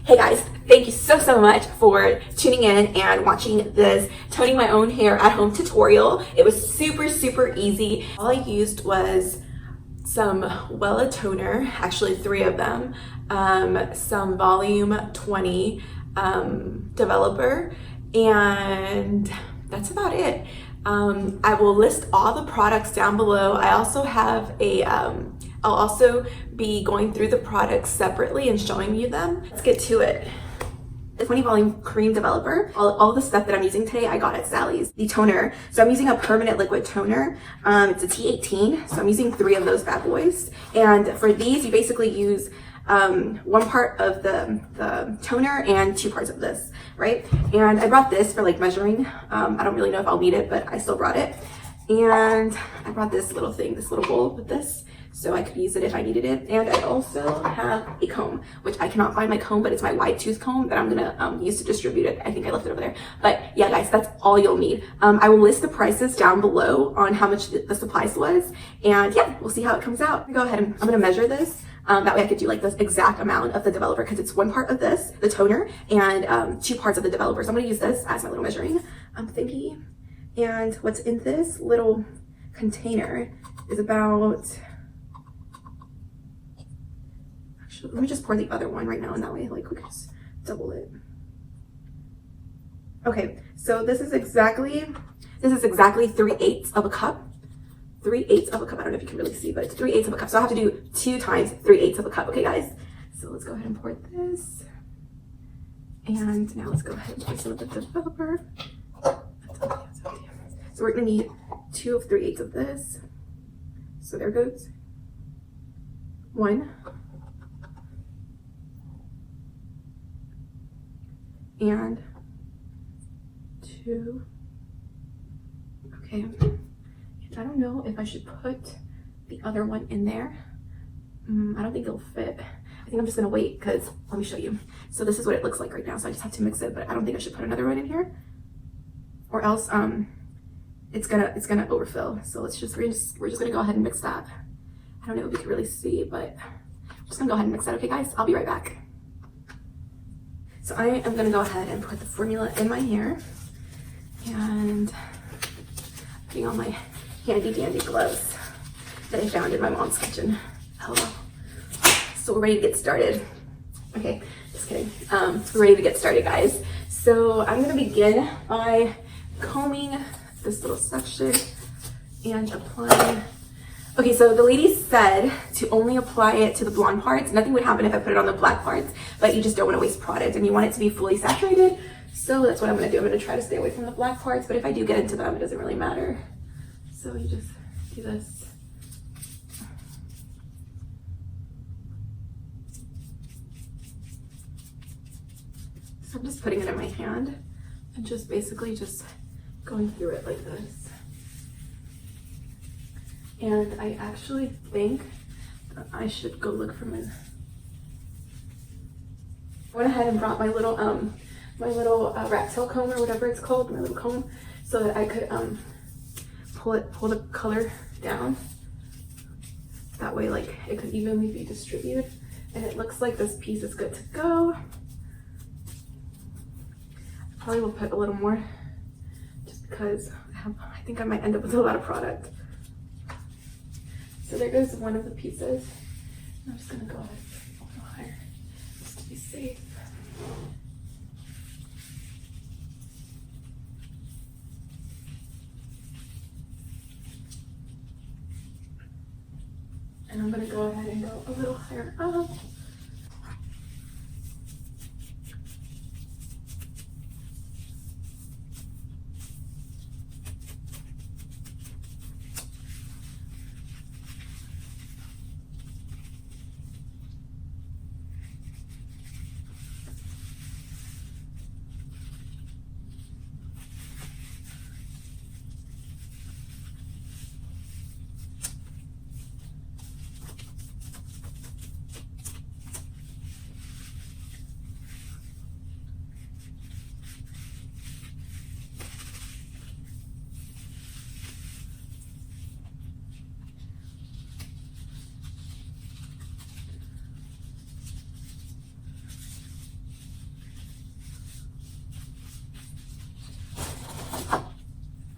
Hey guys, thank you so much for tuning in and watching this toning my own hair at home tutorial. It was super easy. All I used was some Wella toner, actually 3 of them, some volume 20 developer, and that's about it. I will list all the products down below. I also have a I'll also be going through the products separately and showing you them. Let's get to it. The 20 volume cream developer, all the stuff that I'm using today I got at Sally's. The toner, so I'm using a permanent liquid toner. It's a T18, so I'm using 3 of those bad boys. And for these, you basically use 1 part of the toner and 2 parts of this, right? And I brought this for like measuring. I don't really know if I'll need it, but I still brought it. And I brought this little thing, this little bowl with this, so I could use it if I needed it. And I also have a comb, which I cannot find my comb, but it's my wide tooth comb that I'm gonna use to distribute it. I think I left it over there. But yeah, guys, that's all you'll need. I will list the prices down below on how much the supplies was. And yeah, we'll see how it comes out. Go ahead and I'm gonna measure this. That way I could do like the exact amount of the developer, because it's 1 part of this, the toner, and 2 parts of the developer. So I'm gonna use this as my little measuring thingy. And what's in this little container is about, actually, let me just pour the other one right now, and that way like we can just double it. Okay, so this is exactly 3/8 of a cup. 3/8 of a cup. I don't know if you can really see, but it's 3/8 of a cup. So I'll have to do 2 times 3/8 of a cup. Okay, guys. So let's go ahead and pour this. And now let's go ahead and pour some of the developer. So we're gonna need 2 of 3/8 of this. So there goes 1. And 2. Okay. I don't know if I should put the other one in there. I don't think it'll fit. I think I'm just gonna wait, because let me show you. So this is what it looks like right now. So I just have to mix it, but I don't think I should put another one in here, or else it's gonna overfill. So we're just gonna go ahead and mix that. I don't know if you can really see, but I'm just gonna go ahead and mix that. Okay, guys, I'll be right back. So I am gonna go ahead and put the formula in my hair, and putting on my handy dandy gloves that I found in my mom's kitchen. Hello. So we're ready to get started. Okay, just kidding. We're ready to get started, guys. So I'm gonna begin by combing this little section and applying. Okay, so the lady said to only apply it to the blonde parts. Nothing would happen if I put it on the black parts, but you just don't want to waste product and you want it to be fully saturated. So that's what I'm gonna do. I'm gonna try to stay away from the black parts, but if I do get into them, it doesn't really matter. So you just do this. So I'm just putting it in my hand and just basically just going through it like this. And I actually think that I should go look for my, I went ahead and brought my little rat tail comb, or whatever it's called, my little comb, so that I could pull the color down. That way, like, it could evenly be distributed. And it looks like this piece is good to go. I probably will put a little more, just because I think I might end up with a lot of product. So there goes one of the pieces. I'm just gonna go ahead and put a little higher, just to be safe. And I'm gonna go ahead and go a little higher up.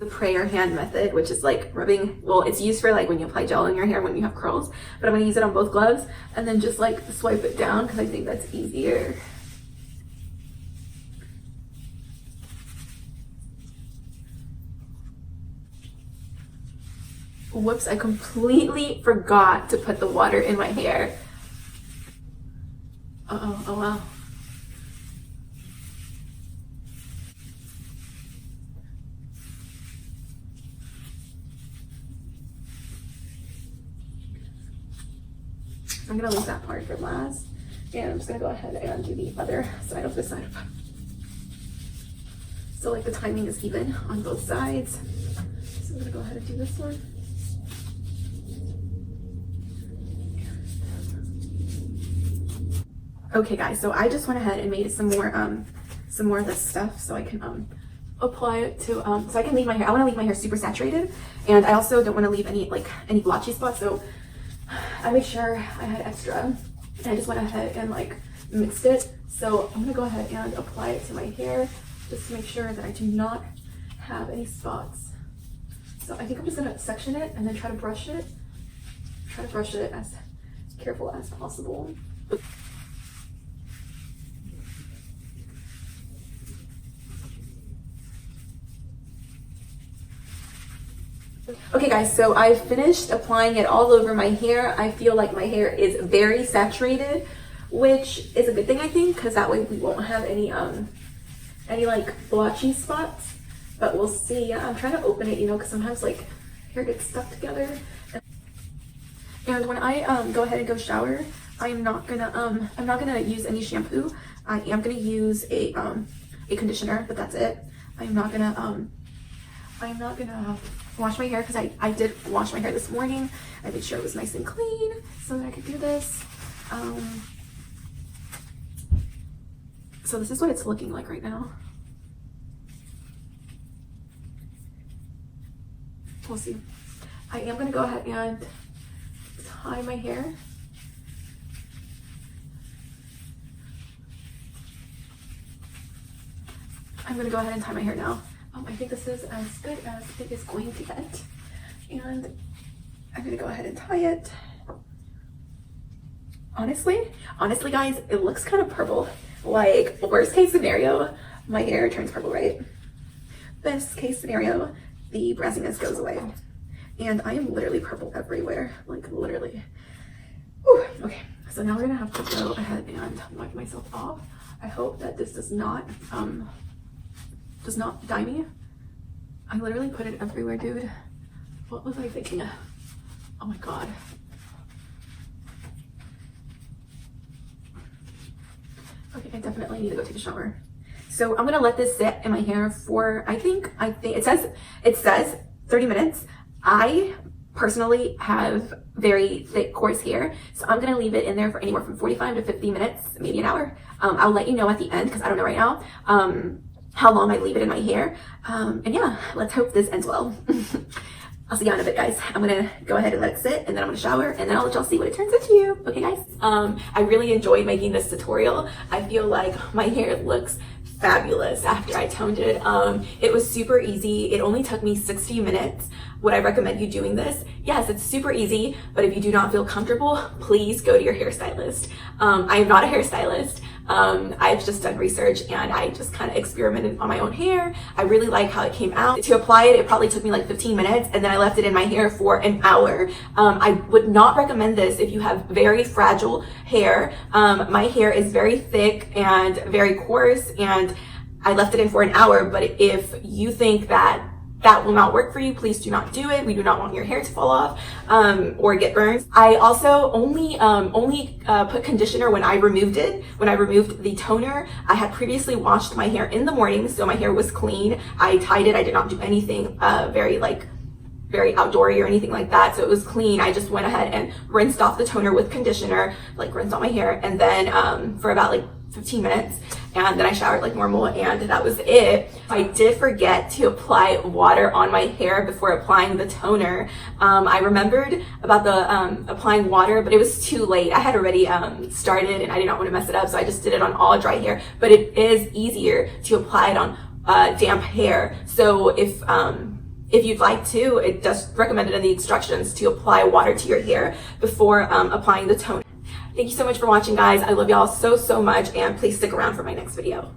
prayer hand method, which is like rubbing, well, it's used for like when you apply gel in your hair when you have curls, but I'm gonna use it on both gloves and then just like swipe it down because I think that's easier. Whoops, I completely forgot to put the water in my hair. Uh-oh, oh wow. I'm gonna leave that part for last, and I'm just gonna go ahead and do the other side of this side. So like the timing is even on both sides. So I'm gonna go ahead and do this one. Okay guys, so I just went ahead and made some more of this stuff so I can apply it to so I can leave my hair. I want to leave my hair super saturated, and I also don't want to leave any blotchy spots, so I made sure I had extra, and I just went ahead and like mixed it. So I'm gonna go ahead and apply it to my hair just to make sure that I do not have any spots. So I think I'm just gonna section it and then try to brush it as careful as possible. Okay guys, so I finished applying it all over my hair. I feel like my hair is very saturated, which is a good thing I think, because that way we won't have any like blotchy spots, but we'll see. I'm trying to open it, you know, because sometimes like hair gets stuck together. And when I go ahead and go shower, I'm not gonna use any shampoo. I am gonna use a conditioner, but that's it. I'm not gonna wash my hair because I did wash my hair this morning. I made sure it was nice and clean so that I could do this. So this is what it's looking like right now. We'll see. I am gonna go ahead and tie my hair. I'm gonna go ahead and tie my hair now. I think this is as good as it is going to get, and I'm gonna go ahead and tie it. Honestly guys, it looks kind of purple. Like, worst case scenario, my hair turns purple, right? Best case scenario, the brassiness goes away, and I am literally purple everywhere, like literally. Whew. Okay, so now we're gonna have to go ahead and wipe myself off. I hope that this does not dye me. I literally put it everywhere, dude. What was I thinking? Oh my god. Okay, I definitely need to go take a shower. So I'm gonna let this sit in my hair for I think it says 30 minutes. I personally have very thick, coarse hair, so I'm gonna leave it in there for anywhere from 45 to 50 minutes, maybe an hour. I'll let you know at the end because I don't know right now how long I leave it in my hair. And yeah, let's hope this ends well. I'll see you in a bit, guys. I'm gonna go ahead and let it sit, and then I'm gonna shower, and then I'll let y'all see what it turns into. Okay, guys? I really enjoyed making this tutorial. I feel like my hair looks fabulous after I toned it. It was super easy. It only took me 60 minutes. Would I recommend you doing this? Yes, it's super easy, but if you do not feel comfortable, please go to your hairstylist. I am not a hairstylist. I've just done research and I just kind of experimented on my own hair. I really like how it came out. To apply it, it probably took me like 15 minutes, and then I left it in my hair for an hour. I would not recommend this if you have very fragile hair. My hair is very thick and very coarse, and I left it in for an hour, but if you think that will not work for you, please do not do it. We do not want your hair to fall off or get burned. I also only put conditioner when I removed it. When I removed the toner, I had previously washed my hair in the morning, so my hair was clean. I tied it. I did not do anything very outdoory or anything like that, so it was clean. I just went ahead and rinsed off the toner with conditioner, like rinsed out my hair, and then for about like 15 minutes, and then I showered like normal, and that was it. I did forget to apply water on my hair before applying the toner. I remembered about the applying water, but it was too late. I had already started, and I did not want to mess it up, so I just did it on all dry hair. But it is easier to apply it on damp hair. So if if you'd like to, it does recommended in the instructions to apply water to your hair before applying the toner. Thank you so much for watching, guys. I love y'all so much, and please stick around for my next video.